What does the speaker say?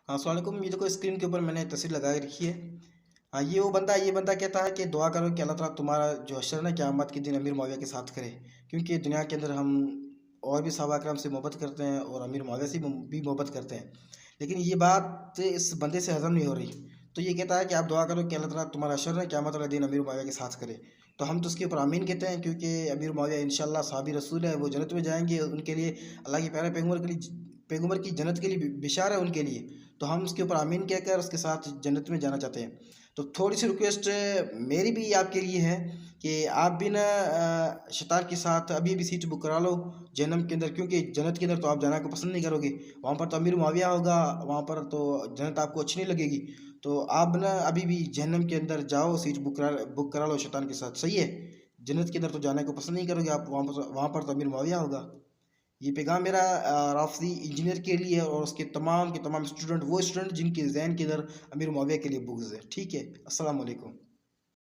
हाँ, अस्सलाम वालेकुम। ये देखो स्क्रीन के ऊपर मैंने तस्वीर लगा के रखी है। हाँ, ये बंदा कहता है कि दुआ करो कि अल्लाह ताला तुम्हारा जो हश्र है ना क़यामत के दिन अमीर मुआविया के साथ करे। क्योंकि दुनिया के अंदर हम और भी सहाबा किराम से मोहब्बत करते हैं और अमीर मुआविया से भी मोहब्बत करते हैं। लेकिन ये बात इस बंदे से हज़म नहीं हो रही। तो ये कहता है कि आप दुआ करो कि अल्लाह ताला तुम्हारा हश्र है क़यामत वाले दिन अमीर मुआविया के साथ करे। तो हम तो उसके ऊपर आमीन कहते हैं, क्योंकि अमीर मुआविया इंशाअल्लाह सहाबी रसूल है, वो जन्नत में जाएँगे। उनके लिए अल्लाह के प्यारे पैगम्बर की जन्नत के लिए बिशार है उनके लिए। तो हम उसके ऊपर आमीन कहकर उसके साथ जन्नत में जाना चाहते हैं। तो थोड़ी सी रिक्वेस्ट मेरी भी आपके लिए है कि आप भी ना शैतान के साथ अभी भी सीट बुक करा लो जहन्नम के अंदर, क्योंकि जन्नत के अंदर तो आप जाना को पसंद नहीं करोगे। वहाँ पर तो अमीर मुआविया होगा, वहाँ पर तो जन्नत आपको अच्छी नहीं लगेगी। तो आप ना अभी भी जहन्नम के अंदर जाओ, सीट बुक करा लो शैतान के साथ, सही है। जन्नत के अंदर तो जाने को पसंद नहीं करोगे आप, वहाँ पर तो अमीर मुआविया होगा। ये पैगाम मेरा राफसी इंजीनियर के लिए है और उसके तमाम के तमाम स्टूडेंट, वो स्टूडेंट जिनके जहन के अंदर अमीर मुआविया के लिए बुग़्ज़ है। ठीक है, अस्सलाम वालेकुम।